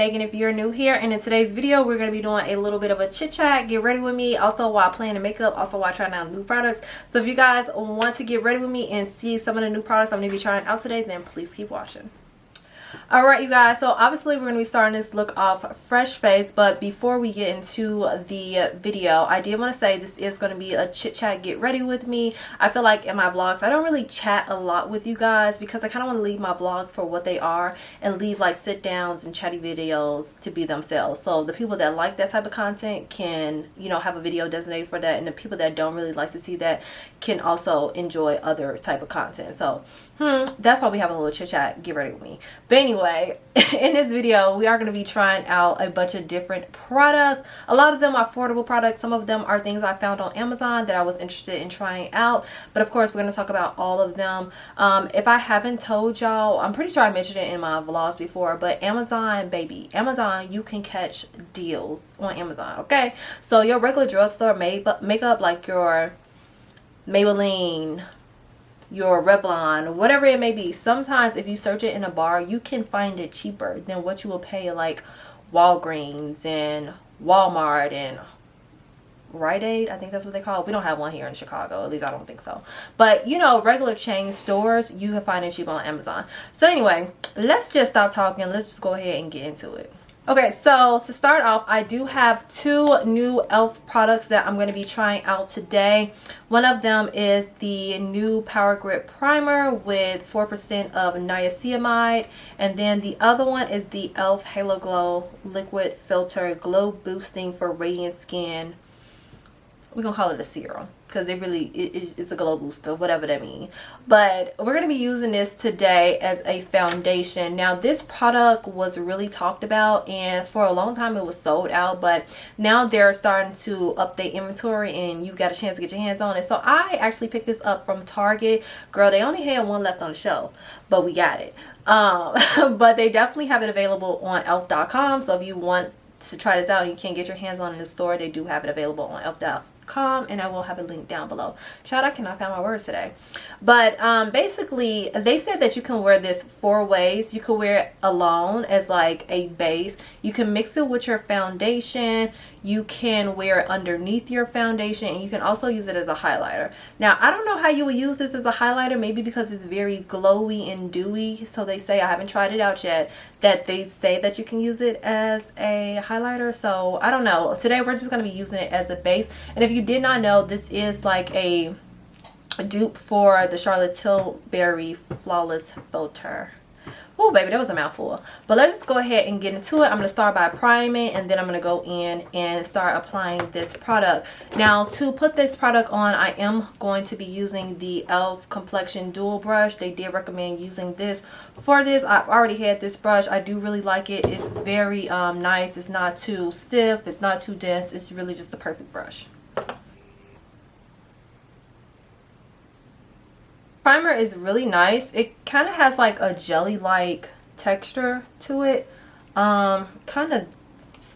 Megan if you're new here, and in today's video we're going to be doing a little bit of a chit chat. Get ready with me, also while planning makeup, also while trying out new products. So if you guys want to get ready with me and see some of the new products I'm going to be trying out today, then please keep watching. Alright you guys, so obviously we're going to be starting this look off fresh face, but before we get into the video, I did want to say this is going to be a chit chat, get ready with me. I feel like in my vlogs I don't really chat a lot with you guys because I kind of want to leave my vlogs for what they are and leave like sit downs and chatty videos to be themselves. So the people that like that type of content can, you know, have a video designated for that, and the people that don't really like to see that can also enjoy other type of content. So that's why we have a little chit chat, get ready with me. But anyway, in this video we are going to be trying out a bunch of different products. A lot of them are affordable products, some of them are things I found on Amazon that I was interested in trying out, but of course we're going to talk about all of them. If I haven't told y'all, I'm pretty sure I mentioned it in my vlogs before, but Amazon, baby, Amazon, you can catch deals on Amazon. Okay, so your regular drugstore makeup like your Maybelline, your Revlon, whatever it may be, sometimes if you search it in a bar you can find it cheaper than what you will pay like Walgreens and Walmart and Rite Aid, I think that's what they call it. We don't have one here in Chicago, at least I don't think so, but you know, regular chain stores, you can find it cheap on Amazon. So anyway, let's just stop talking, let's just go ahead and get into it. Okay, so to start off, I do have two new e.l.f. products that I'm going to be trying out today. One of them is the new Power Grip Primer with 4% of niacinamide, and then the other one is the e.l.f. Halo Glow Liquid Filter Glow Boosting for Radiant Skin. We're gonna call it a serum because it's a glow booster, whatever that means. But we're gonna be using this today as a foundation. Now this product was really talked about, and for a long time it was sold out, but now they're starting to update inventory and you got a chance to get your hands on it. So I actually picked this up from Target. Girl, they only had one left on the shelf, but we got it. But they definitely have it available on elf.com, so if you want to try this out and you can't get your hands on it in the store, they do have it available on elf.com, and I will have a link down below. Child, I cannot find my words today. But basically they said that you can wear this 4 ways. You can wear it alone as like a base, you can mix it with your foundation, you can wear it underneath your foundation, and you can also use it as a highlighter. Now I don't know how you would use this as a highlighter, maybe because it's very glowy and dewy, so they say, I haven't tried it out yet, that they say that you can use it as a highlighter. So I don't know, today we're just going to be using it as a base. And if you did not know, this is like a dupe for the Charlotte Tilbury Flawless Filter. Oh baby, that was a mouthful. But let's just go ahead and get into it. I'm going to start by priming, and then I'm going to go in and start applying this product. Now to put this product on, I am going to be using the e.l.f. Complexion Dual Brush. They did recommend using this for this. I've already had this brush. I do really like it. It's very nice. It's not too stiff, it's not too dense. It's really just the perfect brush. Primer is really nice. It kind of has like a jelly like texture to it, kind of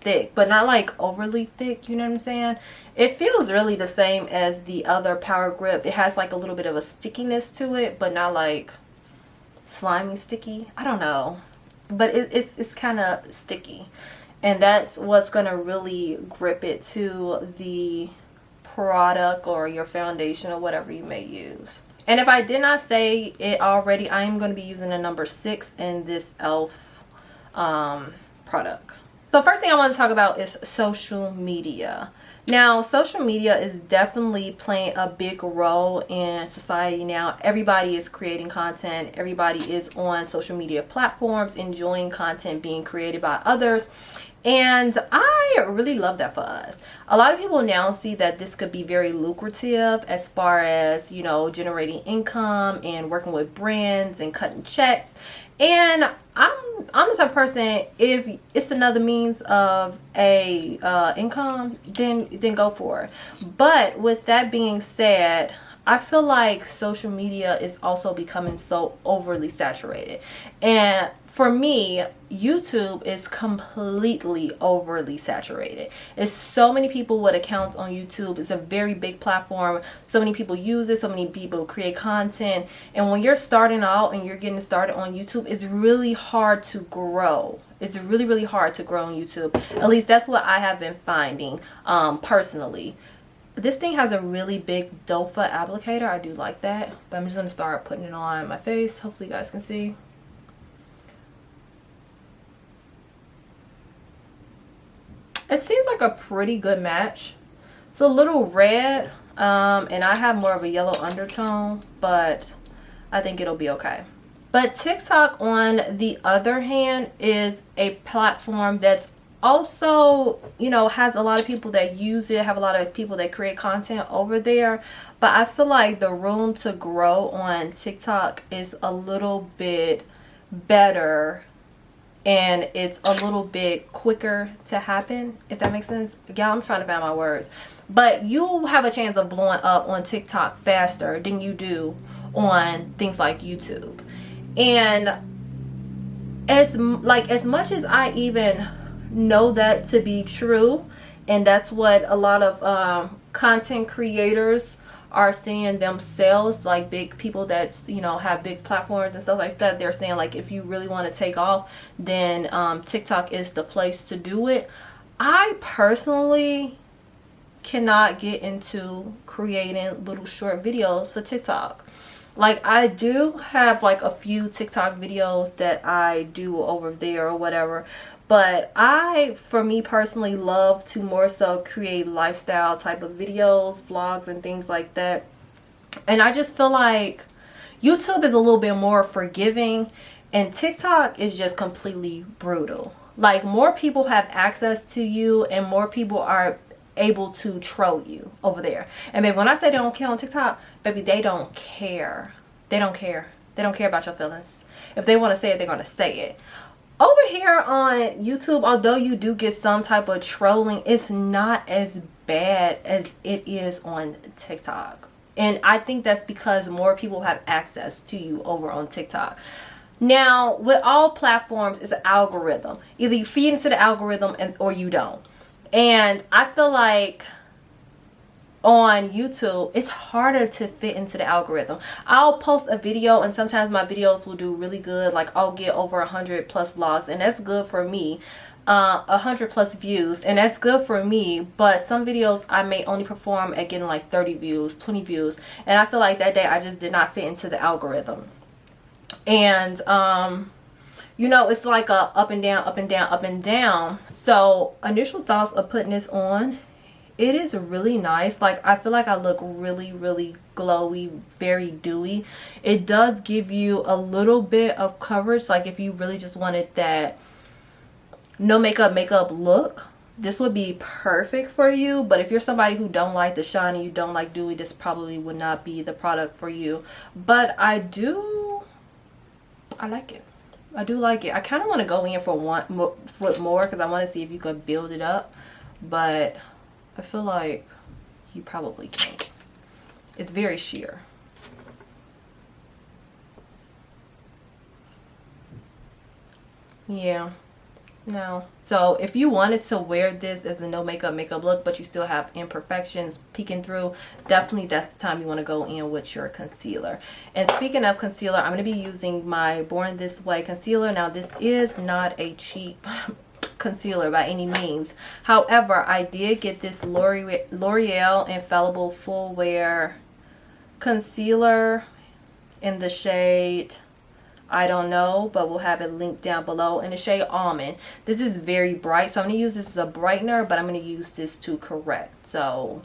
thick but not like overly thick, you know what I'm saying. It feels really the same as the other Power Grip. It has like a little bit of a stickiness to it, but not like slimy sticky, I don't know, but it's kind of sticky, and that's what's gonna really grip it to the product or your foundation or whatever you may use. And if I did not say it already, I am going to be using the number 6 in this e.l.f. Product. So first thing I want to talk about is social media. Now social media is definitely playing a big role in society now. Everybody is creating content, everybody is on social media platforms enjoying content being created by others, and I really love that for us. A lot of people now see that this could be very lucrative as far as, you know, generating income and working with brands and cutting checks. And I'm the type of person, if it's another means of a income, then go for it. But with that being said, I feel like social media is also becoming so overly saturated, and for me, YouTube is completely overly saturated. There's so many people with accounts on YouTube. It's a very big platform. So many people use it. So many people create content. And when you're starting out and you're getting started on YouTube, it's really hard to grow. It's really, really hard to grow on YouTube. At least that's what I have been finding personally. This thing has a really big dofa applicator. I do like that. But I'm just going to start putting it on my face. Hopefully you guys can see. It seems like a pretty good match. It's a little red. And I have more of a yellow undertone. But I think it'll be okay. But TikTok, on the other hand, is a platform that's also, you know, has a lot of people that use it, have a lot of people that create content over there. But I feel like the room to grow on TikTok is a little bit better, and it's a little bit quicker to happen, if that makes sense. Yeah, I'm trying to find my words. But you have a chance of blowing up on TikTok faster than you do on things like YouTube. And as much as I even know that to be true, and that's what a lot of content creators are saying themselves, like big people that's, you know, have big platforms and stuff like that, they're saying like if you really want to take off, then TikTok is the place to do it. I personally cannot get into creating little short videos for TikTok. Like, I do have like a few TikTok videos that I do over there or whatever, but for me personally, love to more so create lifestyle type of videos, vlogs and things like that. And I just feel like YouTube is a little bit more forgiving, and TikTok is just completely brutal. Like, more people have access to you, and more people are able to troll you over there. And baby, when I say they don't care on TikTok, baby, they don't care. They don't care. They don't care about your feelings. If they want to say it, they're going to say it. Over here on YouTube, although you do get some type of trolling, it's not as bad as it is on TikTok. And I think that's because more people have access to you over on TikTok. Now, with all platforms, it's an algorithm. Either you feed into the algorithm or you don't. And I feel like on YouTube, it's harder to fit into the algorithm. I'll post a video, and sometimes my videos will do really good. Like, I'll get over 100 plus vlogs, and that's good for me. 100 plus views, and that's good for me. But some videos I may only perform at getting like 30 views, 20 views. And I feel like that day I just did not fit into the algorithm. And you know, it's like a up and down, up and down, up and down. So initial thoughts of putting this on, it is really nice. Like, I feel like I look really, really glowy, very dewy. It does give you a little bit of coverage. Like, if you really just wanted that no makeup look, this would be perfect for you. But if you're somebody who don't like the shiny, you don't like dewy, this probably would not be the product for you. But I like it. I do like it. I kind of want to go in for one foot more because I want to see if you could build it up. But I feel like you probably can't. It's very sheer. Yeah. No. So if you wanted to wear this as a no makeup look, but you still have imperfections peeking through, definitely that's the time you want to go in with your concealer. And speaking of concealer, I'm going to be using my Born This Way concealer. Now, this is not a cheap concealer by any means. However, I did get this L'Oreal Infallible Full Wear concealer in the shade, I don't know, but we'll have it linked down below, in the shade Almond. This is very bright, so I'm going to use this as a brightener, but I'm going to use this to correct. So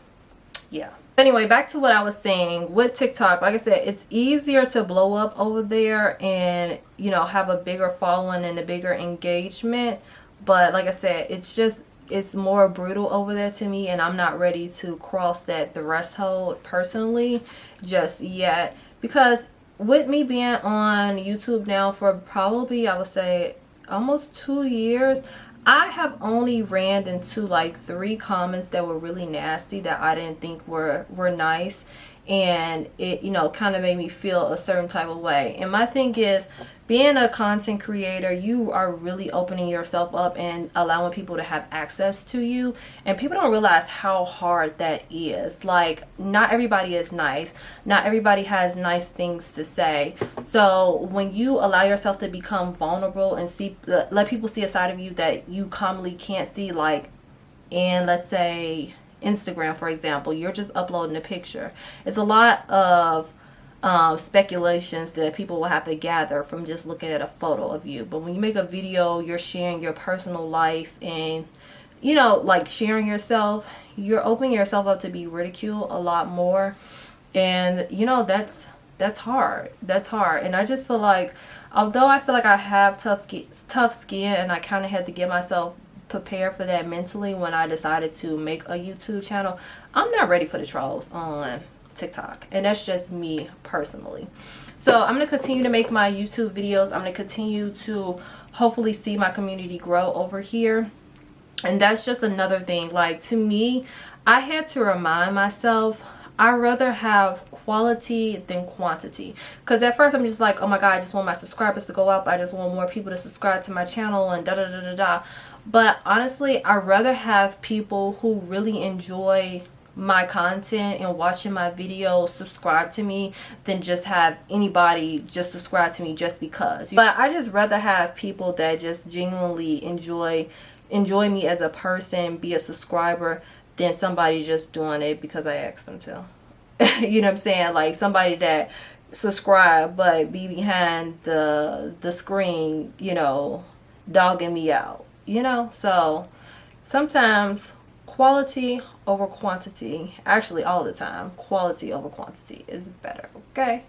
yeah. Anyway, back to what I was saying with TikTok. Like I said, it's easier to blow up over there and, you know, have a bigger following and a bigger engagement. But like I said, it's more brutal over there to me, and I'm not ready to cross that threshold personally just yet. Because with me being on YouTube now for probably, I would say, almost 2 years, I have only ran into like 3 comments that were really nasty that I didn't think were nice. and it, you know, kind of made me feel a certain type of way. And my thing is, being a content creator, you are really opening yourself up and allowing people to have access to you, and people don't realize how hard that is. Like, not everybody is nice, not everybody has nice things to say. So when you allow yourself to become vulnerable and let people see a side of you that you commonly can't see, like in, let's say, Instagram, for example, you're just uploading a picture. It's a lot of speculations that people will have to gather from just looking at a photo of you. But when you make a video, you're sharing your personal life, and, you know, like sharing yourself, you're opening yourself up to be ridiculed a lot more. And, you know, that's hard. That's hard. And I just feel like, although I feel like I have tough skin, and I kind of had to get myself prepared for that mentally when I decided to make a YouTube channel, I'm not ready for the trolls on TikTok, and that's just me personally. So I'm going to continue to make my YouTube videos. I'm going to continue to hopefully see my community grow over here. And that's just another thing. Like, to me, I had to remind myself, I'd rather have quality than quantity. Because at first I'm just like, oh my god, I just want my subscribers to go up, I just want more people to subscribe to my channel, and da da da da da. But honestly, I'd rather have people who really enjoy my content and watching my videos subscribe to me than just have anybody just subscribe to me just because. But I just rather have people that just genuinely enjoy me as a person, be a subscriber, than somebody just doing it because I asked them to. You know what I'm saying? Like, somebody that subscribe but be behind the screen, you know, dogging me out, you know. So sometimes quality over quantity, actually all the time, quality over quantity is better. Okay,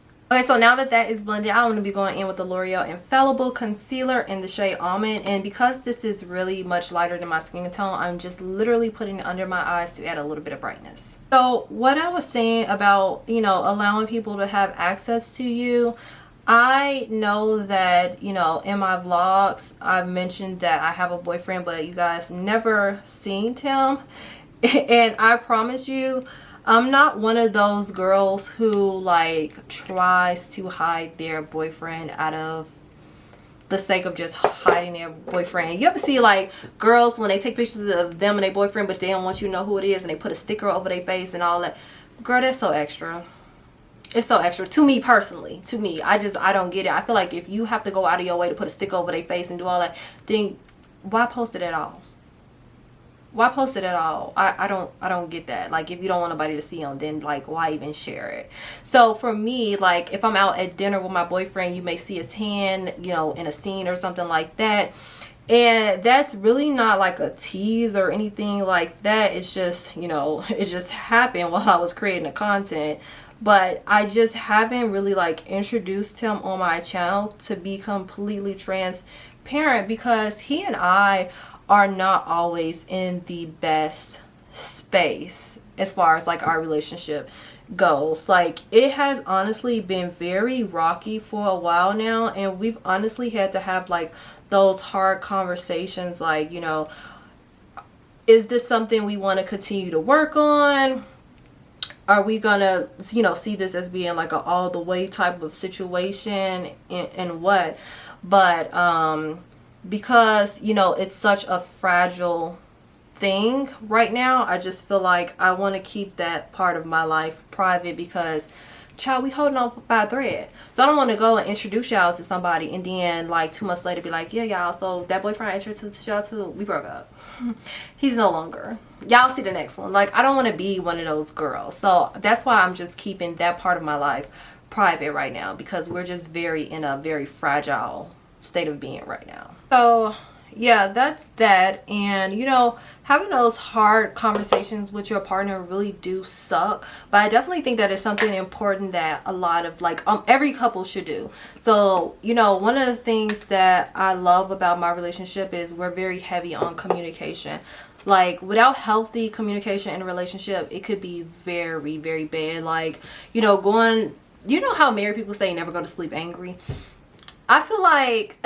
so now that is blended, I'm going to be going in with the L'Oreal Infallible Concealer in the shade Almond. And because this is really much lighter than my skin tone, I'm just literally putting it under my eyes to add a little bit of brightness. So what I was saying about, you know, allowing people to have access to you, I know that, you know, in my vlogs, I've mentioned that I have a boyfriend, but you guys never seen him. And I promise you, I'm not one of those girls who, like, tries to hide their boyfriend out of the sake of just hiding their boyfriend. You ever see, like, girls when they take pictures of them and their boyfriend, but they don't want you to know who it is, and they put a sticker over their face and all that? Girl, that's so extra. It's so extra to me personally. To me, I don't get it. I feel like if you have to go out of your way to put a sticker over their face and do all that, then why post it at all? Why post it at all? I don't get that. Like, if you don't want nobody to see them, then, like, why even share it? So for me, like, if I'm out at dinner with my boyfriend, you may see his hand, you know, in a scene or something like that. And that's really not like a tease or anything like that. It's just, you know, it just happened while I was creating the content. But I just haven't really, like, introduced him on my channel to be completely transparent, because he and I are not always in the best space as far as, like, our relationship goes. Like, it has honestly been very rocky for a while now, and we've honestly had to have, like, those hard conversations, like, you know, is this something we want to continue to work on? Are we gonna, you know, see this as being like a all the way type of situation, and what? But because, you know, it's such a fragile thing right now, I just feel like I want to keep that part of my life private, because, child, we holding on by a thread. So I don't want to go and introduce y'all to somebody and then, like, 2 months later be like, yeah, y'all, so that boyfriend I introduced y'all to, we broke up. He's no longer. Y'all see the next one. Like, I don't want to be one of those girls. So that's why I'm just keeping that part of my life private right now, because we're just in a very fragile state of being right now. So yeah, that's that. And, you know, having those hard conversations with your partner really do suck, but I definitely think that it's something important that a lot of, like, every couple should do. So, you know, one of the things that I love about my relationship is we're very heavy on communication. Like, without healthy communication in a relationship, it could be very, very bad. Like, you know, you know how married people say never go to sleep angry? I feel like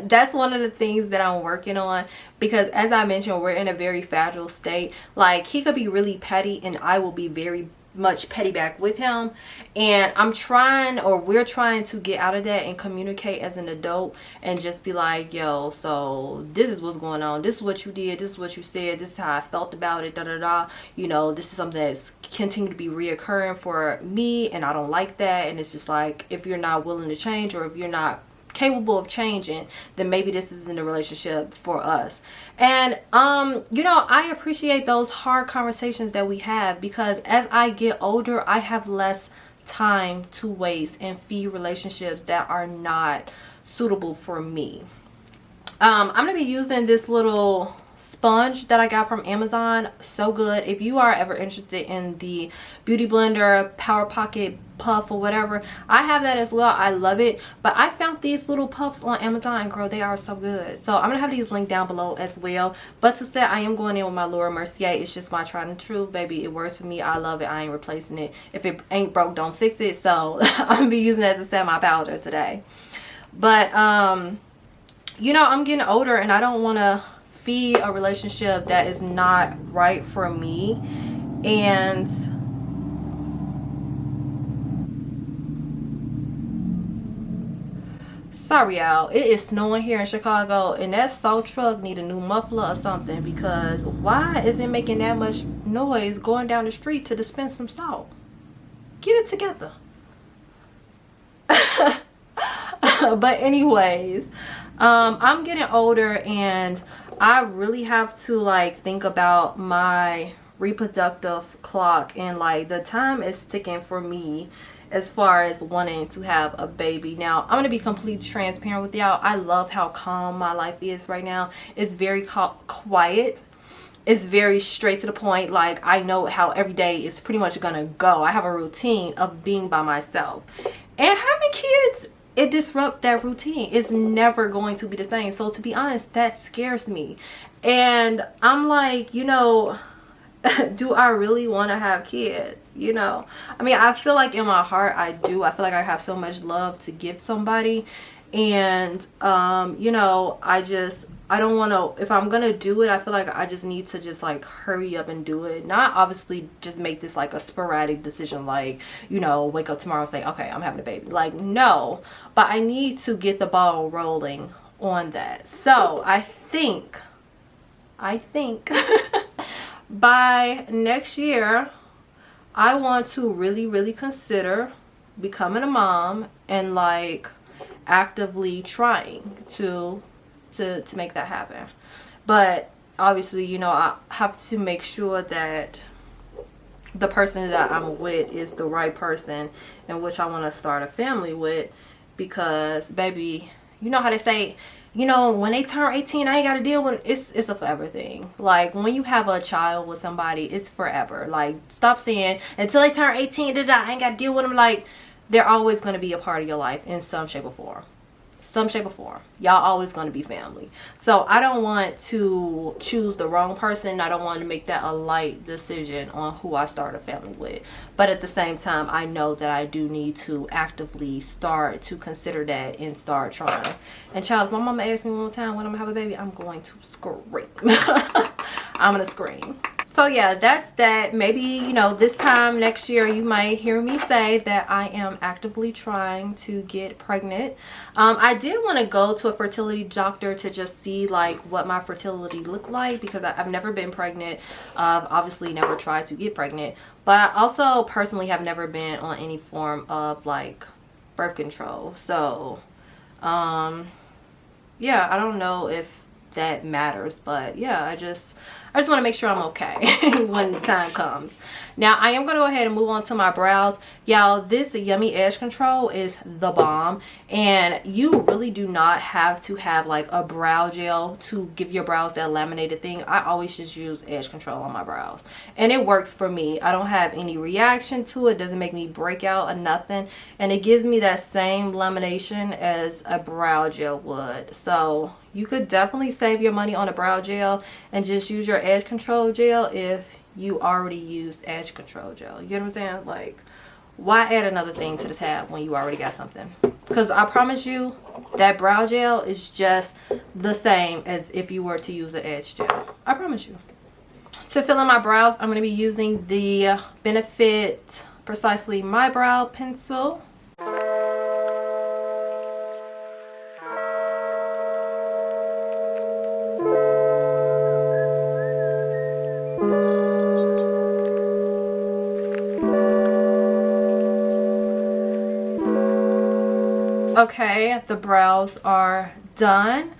that's one of the things that I'm working on, because as I mentioned, we're in a very fragile state. Like, he could be really petty and I will be very much petty back with him, and I'm trying, or we're trying to get out of that and communicate as an adult and just be like, yo, so this is what's going on, this is what you did, this is what you said, this is how I felt about it, da da da, you know, this is something that's continued to be reoccurring for me, and I don't like that. And it's just like, if you're not willing to change, or if you're not capable of changing, then maybe this isn't a relationship for us. And you know, I appreciate those hard conversations that we have, because as I get older, I have less time to waste and feed relationships that are not suitable for me. I'm gonna be using this little sponge that I got from Amazon. So good. If you are ever interested in the beauty blender, power pocket puff, or whatever, I have that as well. I love it. But I found these little puffs on Amazon, and girl, they are so good. So I'm gonna have these linked down below as well. But to say, I am going in with my Laura Mercier. It's just my tried and true, baby. It works for me. I love it. I ain't replacing it. If it ain't broke, don't fix it. So I'm gonna be using it to set my powder today. But you know, I'm getting older, and I don't want to feed a relationship that is not right for me. And sorry y'all, it is snowing here in Chicago, and that salt truck need a new muffler or something, because why is it making that much noise going down the street to dispense some salt? Get it together. But anyways, I'm getting older, and I really have to like think about my reproductive clock, and like the time is ticking for me as far as wanting to have a baby. Now, I'm gonna be completely transparent with y'all. I love how calm my life is right now. It's very quiet. It's very straight to the point. Like, I know how every day is pretty much gonna go. I have a routine of being by myself, and having kids, it disrupts that routine. It's never going to be the same. So to be honest, that scares me. And I'm like, you know, do I really want to have kids? You know, I mean, I feel like in my heart I do. I feel like I have so much love to give somebody. And you know, I don't want to, if I'm gonna do it, I feel like I just need to just like hurry up and do it. Not obviously just make this like a sporadic decision, like, you know, wake up tomorrow and say, okay, I'm having a baby. Like, no, but I need to get the ball rolling on that. So I think by next year, I want to really consider becoming a mom, and like actively trying to make that happen. But obviously, you know, I have to make sure that the person that I'm with is the right person in which I want to start a family with, because baby, you know how they say, you know, when they turn 18, I ain't got to deal with it. It's a forever thing. Like, when you have a child with somebody, it's forever. Like, stop saying until they turn 18, I ain't got to deal with them. Like, they're always going to be a part of your life in some shape or form. Y'all always going to be family. So I don't want to choose the wrong person. I don't want to make that a light decision on who I start a family with. But at the same time, I know that I do need to actively start to consider that and start trying. And child, if my mama asks me one more time when I'm gonna have a baby, I'm going to scream. I'm gonna scream. So yeah, that's that. Maybe, you know, this time next year you might hear me say that I am actively trying to get pregnant. I did want to go to a fertility doctor to just see like what my fertility looked like, because I've never been pregnant. I've obviously never tried to get pregnant, but I also personally have never been on any form of like birth control. So yeah, I don't know if that matters, but yeah, I just want to make sure I'm okay when the time comes. Now I am going to go ahead and move on to my brows. Y'all, this Yummy Edge Control is the bomb, and you really do not have to have like a brow gel to give your brows that laminated thing. I always just use edge control on my brows, and it works for me. I don't have any reaction to it. Doesn't make me break out or nothing, and it gives me that same lamination as a brow gel would. So you could definitely save your money on a brow gel and just use your edge control gel if you already use edge control gel. You get what I'm saying? Like, why add another thing to the tab when you already got something? Because I promise you, that brow gel is just the same as if you were to use an edge gel. I promise you. To fill in my brows, I'm going to be using the Benefit Precisely My Brow Pencil. Okay, the brows are done.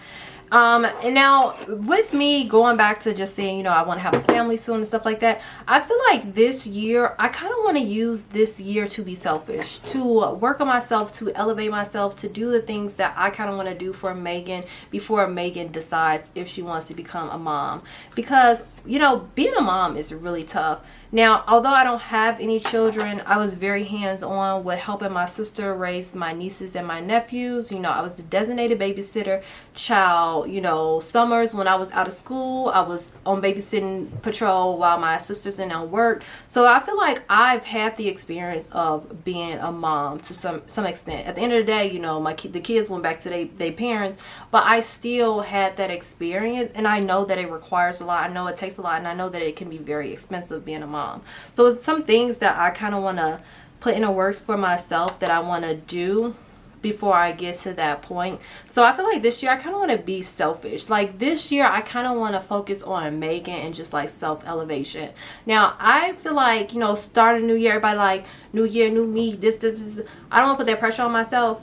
And now with me going back to just saying, you know, I want to have a family soon and stuff like that, I feel like this year I kind of want to use this year to be selfish, to work on myself, to elevate myself, to do the things that I kind of want to do for Megan before Megan decides if she wants to become a mom. Because, you know, being a mom is really tough. Now, although I don't have any children, I was very hands-on with helping my sister raise my nieces and my nephews. You know, I was a designated babysitter child. You know, summers when I was out of school, I was on babysitting patrol while my sisters and I worked. So I feel like I've had the experience of being a mom to some extent. At the end of the day, you know, the kids went back to their parents, but I still had that experience, and I know that it requires a lot. I know it takes a lot, and I know that it can be very expensive being a mom. So it's some things that I kind of want to put in the works for myself that I want to do before I get to that point. So I feel like this year I kind of want to be selfish. Like this year I kind of want to focus on Megan and just like self-elevation. Now I feel like, you know, start a new year, everybody like new year, new me, this is, I don't want to put that pressure on myself.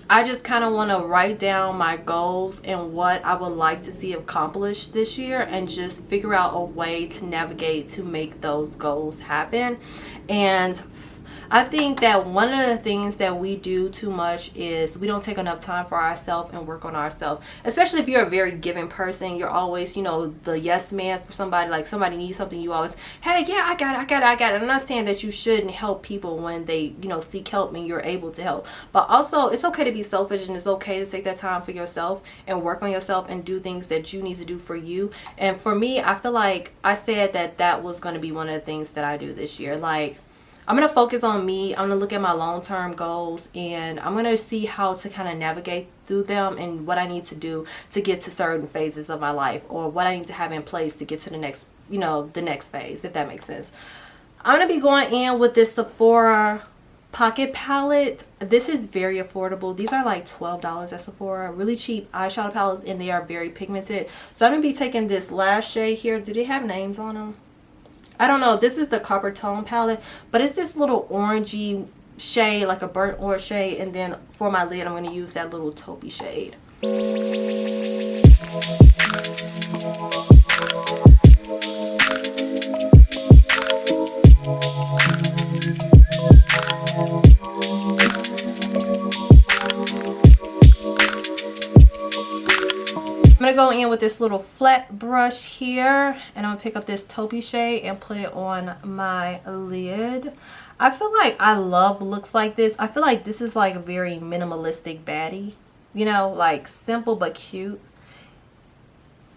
I just kind of want to write down my goals and what I would like to see accomplished this year, and just figure out a way to navigate to make those goals happen. And I think that one of the things that we do too much is we don't take enough time for ourselves and work on ourselves. Especially if you're a very giving person, you're always, you know, the yes man for somebody. Like somebody needs something, you always, hey, yeah, I got it. I'm not saying that you shouldn't help people when they, you know, seek help and you're able to help. But also, it's okay to be selfish, and it's okay to take that time for yourself and work on yourself and do things that you need to do for you. And for me, I feel like I said that was going to be one of the things that I do this year. Like, I'm going to focus on me. I'm going to look at my long-term goals, and I'm going to see how to kind of navigate through them and what I need to do to get to certain phases of my life, or what I need to have in place to get to the next, you know, the next phase, if that makes sense. I'm going to be going in with this Sephora pocket palette. This is very affordable. These are like $12 at Sephora. Really cheap eyeshadow palettes, and they are very pigmented. So I'm going to be taking this last shade here. Do they have names on them? I don't know. This is the Copper Tone palette, but it's this little orangey shade, like a burnt orange shade. And then for my lid, I'm going to use that little taupey shade. I'm going to go in with this little flat brush here, and I'm going to pick up this taupey shade and put it on my lid. I feel like I love looks like this. I feel like this is like a very minimalistic baddie, you know, like simple but cute.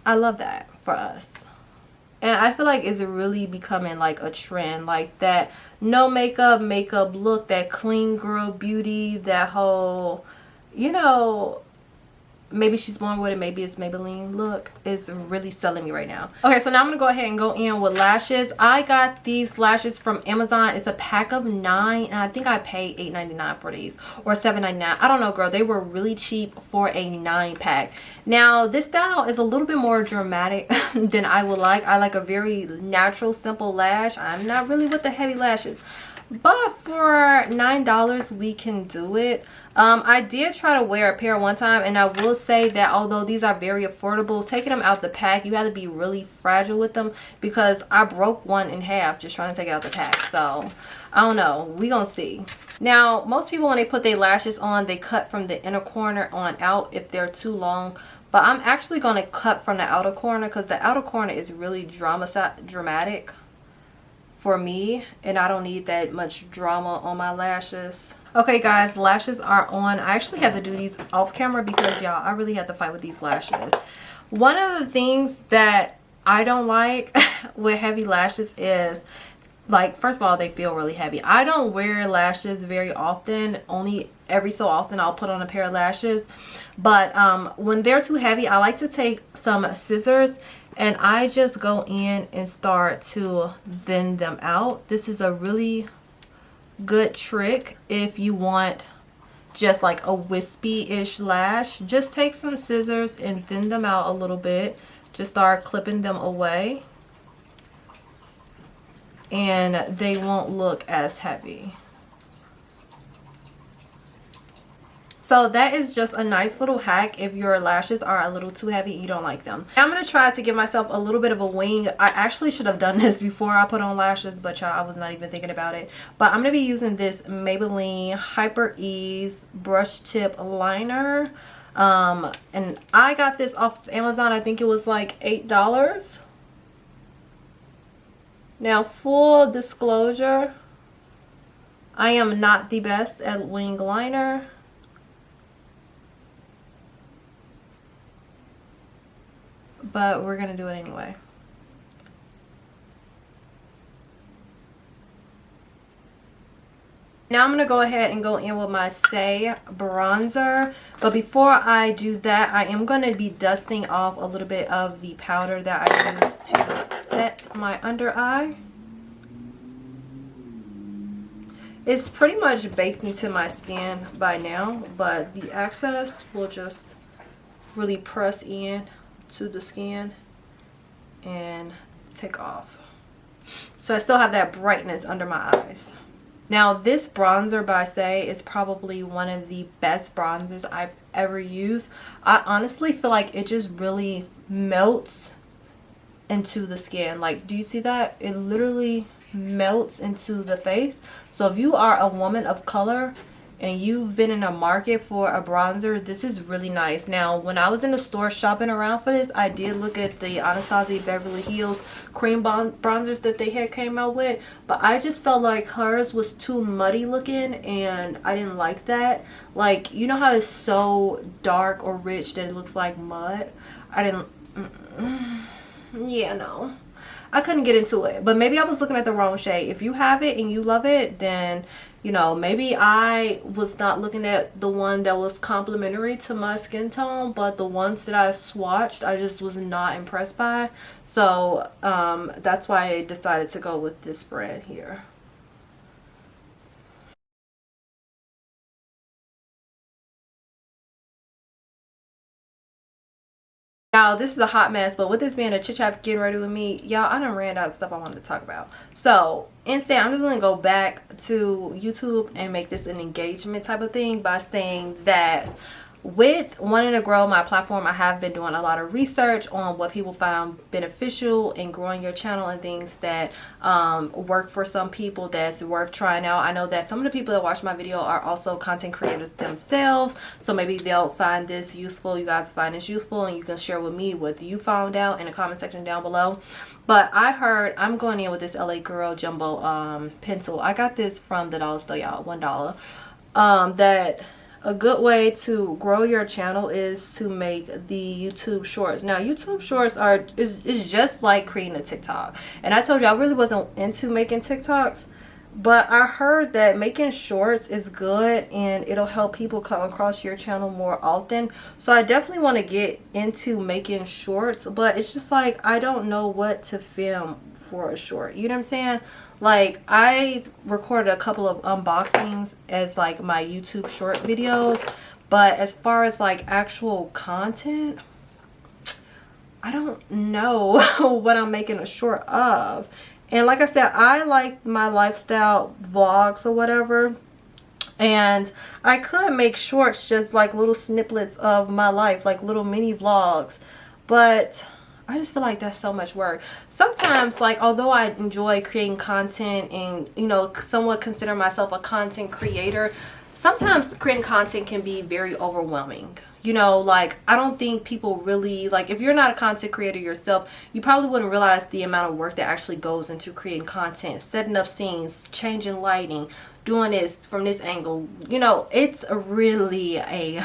I love that for us. And I feel like it's really becoming like a trend, like that no makeup look, that clean girl beauty, that whole, you know, maybe she's born with it, maybe it's Maybelline look, is really selling me right now. Okay, so now I'm gonna go ahead and go in with lashes. I got these lashes from Amazon. It's a pack of 9, and I think I paid $8.99 for these, or $7.99. I don't know, girl. They were really cheap for a 9-pack. Now this style is a little bit more dramatic than I would like. I like a very natural, simple lash. I'm not really with the heavy lashes, but for $9 we can do it. I did try to wear a pair one time, and I will say that although these are very affordable, taking them out the pack, you have to be really fragile with them, because I broke one in half just trying to take it out the pack. So I don't know, we gonna see. Now most people, when they put their lashes on, they cut from the inner corner on out if they're too long, but I'm actually gonna cut from the outer corner, because the outer corner is really dramatic for me, and I don't need that much drama on my lashes. Okay guys, lashes are on. I actually had to do these off camera because y'all, I really had to fight with these lashes. One of the things that I don't like with heavy lashes is, like, first of all, they feel really heavy. I don't wear lashes very often, only every so often I'll put on a pair of lashes. But when they're too heavy, I like to take some scissors and I just go in and start to thin them out. This is a really good trick if you want just like a wispy-ish lash. Just take some scissors and thin them out a little bit. Just start clipping them away and they won't look as heavy. So that is just a nice little hack if your lashes are a little too heavy and you don't like them. I'm going to try to give myself a little bit of a wing. I actually should have done this before I put on lashes, but y'all, I was not even thinking about it. But I'm going to be using this Maybelline Hyper Ease brush tip liner. And I got this off Amazon. I think it was like $8. Now, full disclosure, I am not the best at wing liner. But we're gonna do it anyway. Now I'm gonna go ahead and go in with my Say bronzer. But before I do that, I am gonna be dusting off a little bit of the powder that I used to set my under eye. It's pretty much baked into my skin by now, but the excess will just really press in to the skin and take off. So I still have that brightness under my eyes. Now this bronzer by Say is probably one of the best bronzers I've ever used. I honestly feel like it just really melts into the skin. Like, do you see that? It literally melts into the face. So if you are a woman of color and you've been in a market for a bronzer, this is really nice. Now, when I was in the store shopping around for this, I did look at the Anastasia Beverly Hills cream bronzers that they had came out with, but I just felt like hers was too muddy looking and I didn't like that. Like, you know how it's so dark or rich that it looks like mud? I didn't, yeah, no. I couldn't get into it, but maybe I was looking at the wrong shade. If you have it and you love it, then, you know, maybe I was not looking at the one that was complementary to my skin tone, but the ones that I swatched, I just was not impressed by. So that's why I decided to go with this brand here. Now, this is a hot mess, but with this being a chit chat getting ready with me, y'all, I done ran out of stuff I wanted to talk about. So instead, I'm just going to go back to YouTube and make this an engagement type of thing by saying that with wanting to grow my platform, I have been doing a lot of research on what people found beneficial in growing your channel and things that work for some people that's worth trying out. I know that some of the people that watch my video are also content creators themselves, so maybe they'll find this useful. You guys find this useful and you can share with me what you found out in the comment section down below. But I heard, I'm going in with this LA Girl Jumbo pencil. I got this from the dollar store, y'all, $1. That a good way to grow your channel is to make the YouTube shorts. Now, YouTube shorts is just like creating a TikTok. And I told you I really wasn't into making TikToks, but I heard that making shorts is good and it'll help people come across your channel more often. So I definitely want to get into making shorts, but it's just like I don't know what to film for a short. You know what I'm saying? Like, I recorded a couple of unboxings as like my YouTube short videos, but as far as like actual content, I don't know what I'm making a short of. And like I said, I like my lifestyle vlogs or whatever, and I could make shorts just like little snippets of my life, like little mini vlogs, but I just feel like that's so much work. Sometimes, like, although I enjoy creating content and, you know, somewhat consider myself a content creator, sometimes creating content can be very overwhelming. You know, like, I don't think people really, like, if you're not a content creator yourself, you probably wouldn't realize the amount of work that actually goes into creating content, setting up scenes, changing lighting, doing this from this angle. You know, it's really a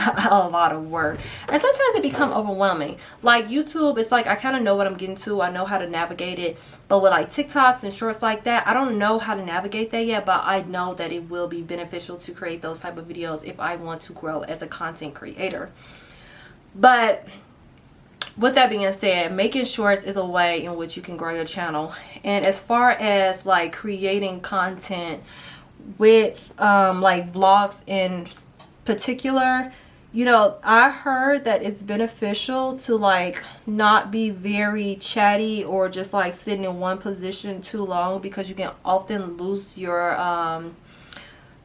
lot of work, and sometimes it becomes overwhelming. Like YouTube, it's like I kind of know what I'm getting to, I know how to navigate it, but with like TikToks and shorts like that, I don't know how to navigate that yet, but I know that it will be beneficial to create those type of videos if I want to grow as a content creator. But with that being said, making shorts is a way in which you can grow your channel. And as far as like creating content with like vlogs in particular, you know, I heard that it's beneficial to like not be very chatty or just like sitting in one position too long, because you can often lose your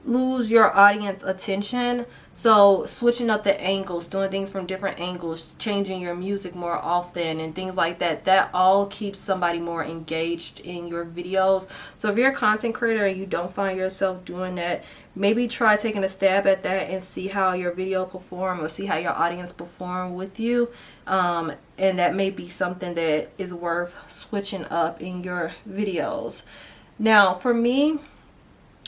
audience attention. So switching up the angles, doing things from different angles, changing your music more often and things like that, that all keeps somebody more engaged in your videos. So if you're a content creator and you don't find yourself doing that, maybe try taking a stab at that and see how your video perform, or see how your audience perform with you. And that may be something that is worth switching up in your videos. Now for me,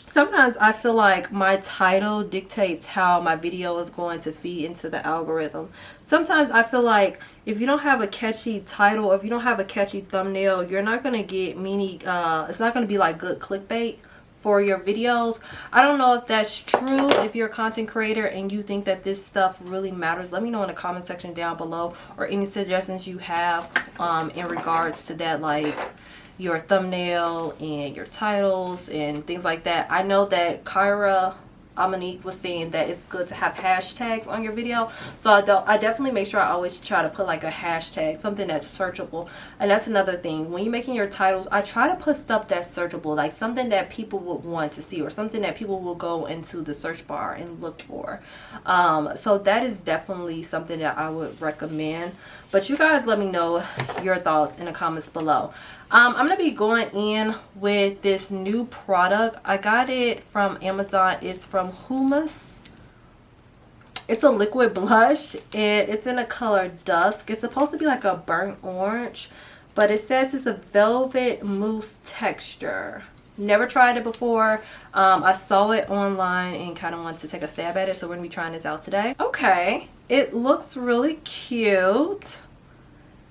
sometimes I feel like my title dictates how my video is going to feed into the algorithm. Sometimes I feel like if you don't have a catchy title, if you don't have a catchy thumbnail, you're not going to get many, it's not going to be like good clickbait for your videos. I don't know if that's true. If you're a content creator and you think that this stuff really matters, let me know in the comment section down below, or any suggestions you have in regards to that, like your thumbnail and your titles and things like that. I know that Kyra Amanique was saying that it's good to have hashtags on your video, so I definitely make sure I always try to put like a hashtag, something that's searchable. And that's another thing, when you're making your titles, I try to put stuff that's searchable, like something that people would want to see, or something that people will go into the search bar and look for. So that is definitely something that I would recommend. But you guys let me know your thoughts in the comments below. I'm going to be going in with this new product. I got it from Amazon. It's from Hummus. It's a liquid blush, and it's in the color Dusk. It's supposed to be like a burnt orange, but it says it's a velvet mousse texture. Never tried it before. I saw it online and kind of wanted to take a stab at it, so we're going to be trying this out today. Okay, it looks really cute.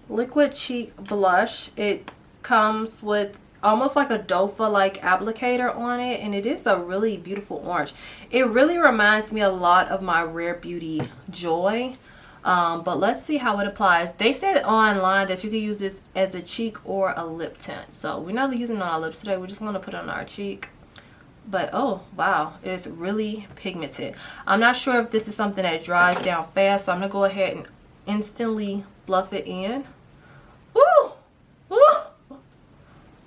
Liquid cheek blush. It comes with almost like a dofa like applicator on it, and it is a really beautiful orange. It really reminds me a lot of my Rare Beauty Joy, but let's see how it applies. They said online that you can use this as a cheek or a lip tint, so we're not using it on our lips today. We're just going to put it on our cheek. But oh wow, it's really pigmented. I'm not sure if this is something that dries down fast, so I'm gonna go ahead and instantly fluff it in. Woo! Woo!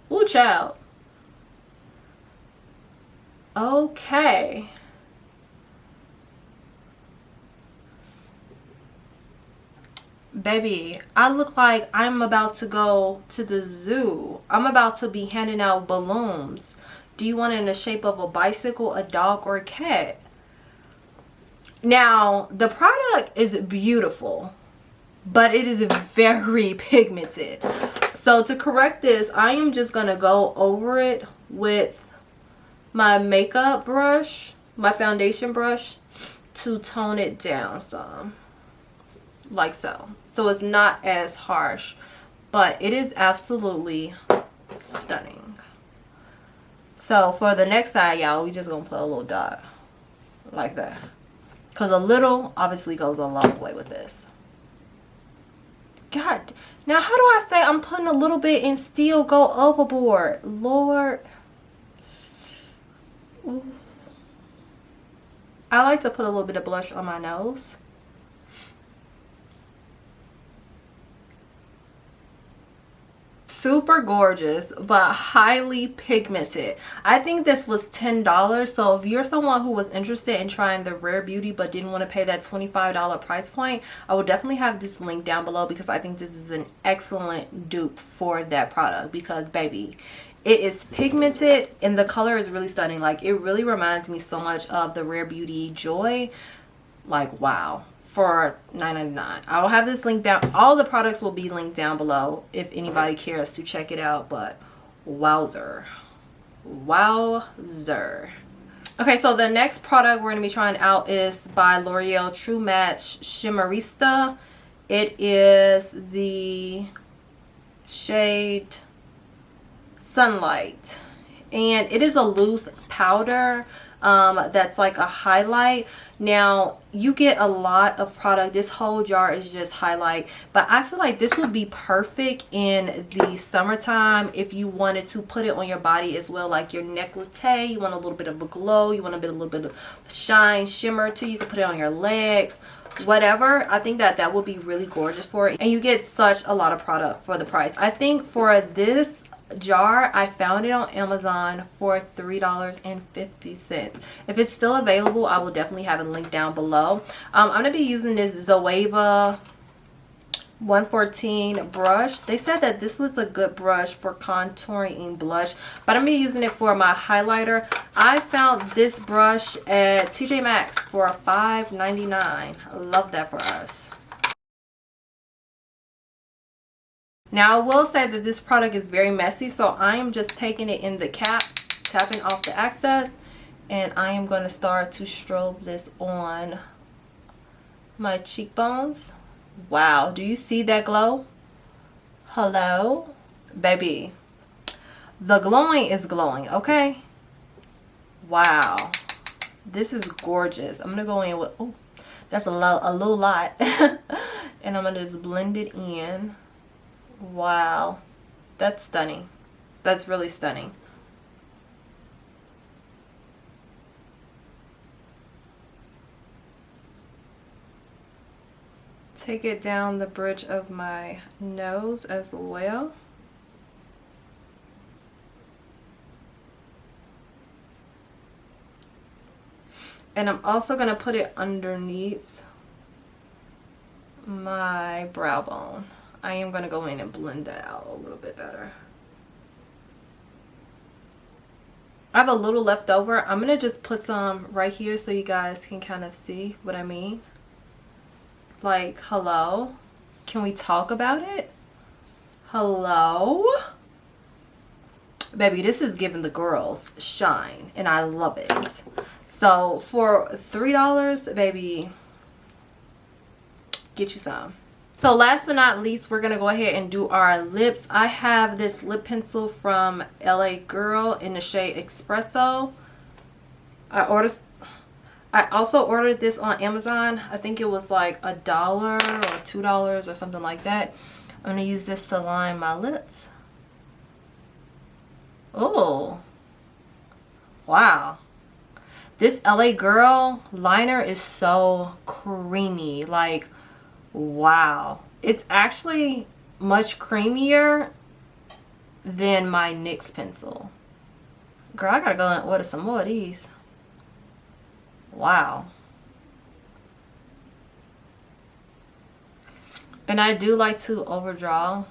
Woo, child. Okay. Baby, I look like I'm about to go to the zoo. I'm about to be handing out balloons. Do you want it in the shape of a bicycle, a dog, or a cat? Now, the product is beautiful, but it is very pigmented. So to correct this, I am just going to go over it with my makeup brush, my foundation brush, to tone it down some. Like so. So it's not as harsh, but it is absolutely stunning. So for the next side, y'all, we just gonna put a little dot like that, because a little obviously goes a long way with this. God, now how do I say I'm putting a little bit and still go overboard? Lord. Ooh. I like to put a little bit of blush on my nose. Super gorgeous, but highly pigmented. I think this was $10. So if you're someone who was interested in trying the Rare Beauty but didn't want to pay that $25 price point, I will definitely have this link down below, because I think this is an excellent dupe for that product. Because baby, it is pigmented and the color is really stunning. Like, it really reminds me so much of the Rare Beauty Joy. Like, wow. For $9.99. I will have this link down. All the products will be linked down below if anybody cares to check it out. But wowzer, wowzer. Okay, so the next product we're going to be trying out is by L'Oreal True Match Shimmerista. It is the shade Sunlight, and it is a loose powder that's like a highlight. Now you get a lot of product. This whole jar is just highlight, but I feel like this would be perfect in the summertime if you wanted to put it on your body as well, like your néclété. You want a little bit of a glow, you want a little bit of shine, shimmer too. You can put it on your legs, whatever. I think that would be really gorgeous for it, and you get such a lot of product for the price. I think for this jar, I found it on Amazon for $3.50. If it's still available, I will definitely have a link down below. I'm gonna be using this Zoeva 114 brush. They said that this was a good brush for contouring and blush, but I'm gonna be using it for my highlighter. I found this brush at TJ Maxx for $5.99. I love that for us. Now I will say that this product is very messy, so I am just taking it in the cap, tapping off the excess, and I am going to start to strobe this on my cheekbones. Wow, do you see that glow? Hello? Baby, the glowing is glowing, okay? Wow, this is gorgeous. I'm going to go in with, oh, that's a little lot. And I'm going to just blend it in. Wow, that's stunning. That's really stunning. Take it down the bridge of my nose as well. And I'm also going to put it underneath my brow bone. I am going to go in and blend that out a little bit better. I have a little left over. I'm going to just put some right here so you guys can kind of see what I mean. Like, hello? Can we talk about it? Hello? Baby, this is giving the girls shine, and I love it. So for $3, baby, get you some. So last but not least, we're going to go ahead and do our lips. I have this lip pencil from LA Girl in the shade Espresso. I also ordered this on Amazon. I think it was like $1 or $2 or something like that. I'm going to use this to line my lips. Oh, wow. This LA Girl liner is so creamy. Like, wow, it's actually much creamier than my NYX pencil. Girl, I gotta go and order some more of these. Wow. And I do like to overdraw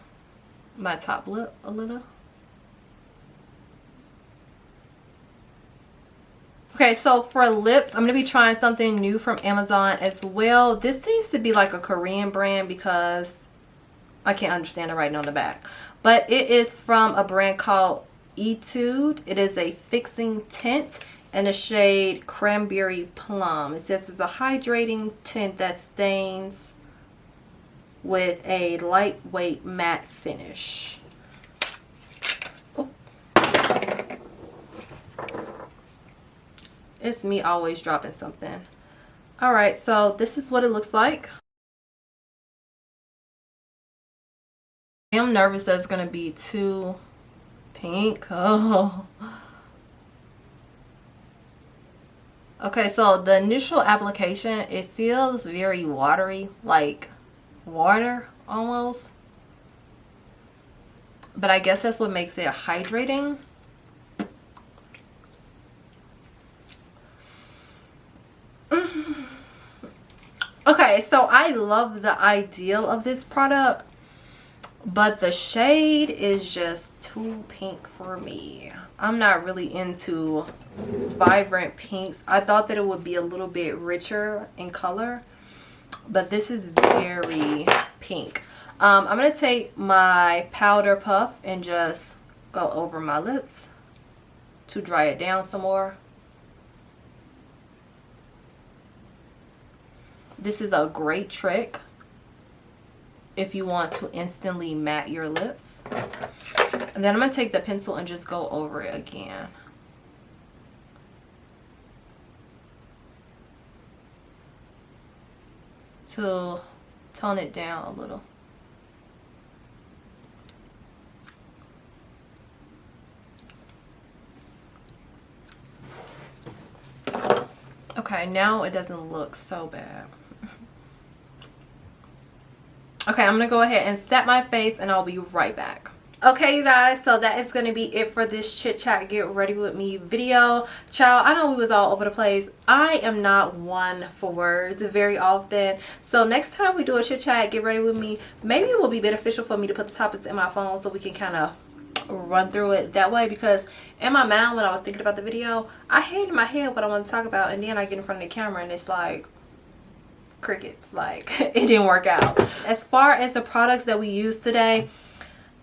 my top lip a little. Okay, so for lips, I'm going to be trying something new from Amazon as well. This seems to be like a Korean brand because I can't understand the writing on the back. But it is from a brand called Etude. It is a fixing tint in the shade Cranberry Plum. It says it's a hydrating tint that stains with a lightweight matte finish. It's me always dropping something. Alright, so this is what it looks like. I am nervous that it's going to be too pink. Oh. Okay, so the initial application, it feels very watery, like water almost. But I guess that's what makes it hydrating. Okay, so I love the ideal of this product, but the shade is just too pink for me. I'm not really into vibrant pinks. I thought that it would be a little bit richer in color, but this is very pink. I'm going to take my powder puff and just go over my lips to dry it down some more. This is a great trick if you want to instantly matte your lips. And then I'm going to take the pencil and just go over it again. To tone it down a little. Okay, now it doesn't look so bad. Okay, I'm gonna go ahead and set my face and I'll be right back. Okay, you guys, so that is going to be it for this chit chat get ready with me video. Child, I know we was all over the place. I am not one for words very often, so next time we do a chit chat get ready with me, maybe it will be beneficial for me to put the topics in my phone so we can kind of run through it that way, because in my mind when I was thinking about the video, I had in my head what I want to talk about, and then I get in front of the camera and it's like crickets. Like, it didn't work out. As far as the products that we use today,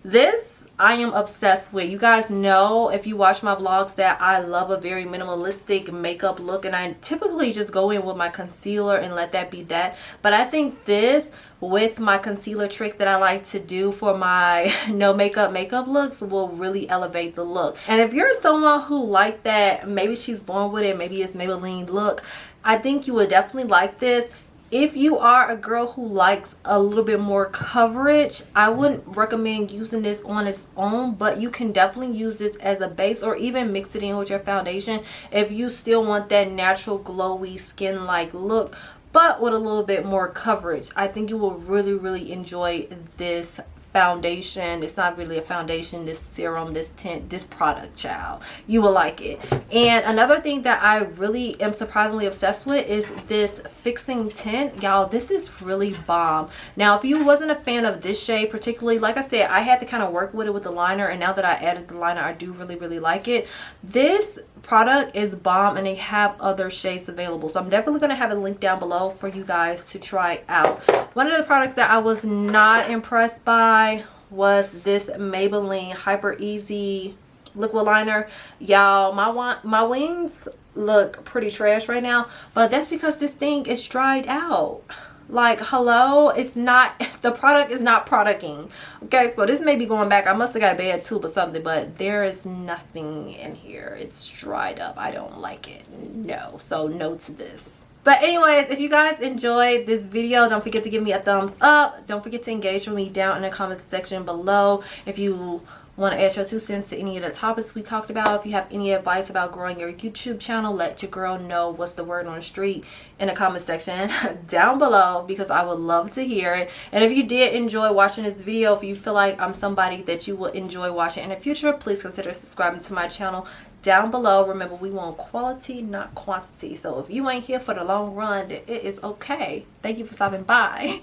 this I am obsessed with. You guys know, if you watch my vlogs, that I love a very minimalistic makeup look, and I typically just go in with my concealer and let that be that. But I think this, with my concealer trick that I like to do for my no makeup looks, will really elevate the look. And if you're someone who like that, maybe she's born with it, maybe it's Maybelline look, I think you would definitely like this. If you are a girl who likes a little bit more coverage, I wouldn't recommend using this on its own, but you can definitely use this as a base or even mix it in with your foundation if you still want that natural glowy skin like look, but with a little bit more coverage. I think you will really enjoy this foundation. It's not really a foundation, this serum, this tint, this product, child. You will like it. And another thing that I really am surprisingly obsessed with is this fixing tint. Y'all, this is really bomb. Now, if you wasn't a fan of this shade particularly, like I said, I had to kind of work with it with the liner, and now that I added the liner, I do really like it. This product is bomb, and they have other shades available, so I'm definitely going to have a link down below for you guys to try out. One of the products that I was not impressed by was this Maybelline Hyper Easy liquid liner. Y'all, my wings look pretty trash right now, but that's because this thing is dried out. Like, hello, it's not, the product is not producting. Okay, so this may be going back. I must have got a bad tube or something, but there is nothing in here. It's dried up. I don't like it. No, so no to this. But anyways, if you guys enjoyed this video, don't forget to give me a thumbs up. Don't forget to engage with me down in the comments section below. If you want to add your 2 cents to any of the topics we talked about, if you have any advice about growing your YouTube channel, let your girl know what's the word on the street in the comment section down below, because I would love to hear it. And if you did enjoy watching this video, if you feel like I'm somebody that you will enjoy watching in the future, please consider subscribing to my channel down below. Remember, we want quality, not quantity. So if you ain't here for the long run, it is okay. Thank you for stopping by.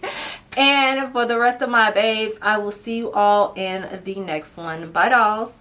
And for the rest of my babes, I will see you all in the next one. Bye, dolls.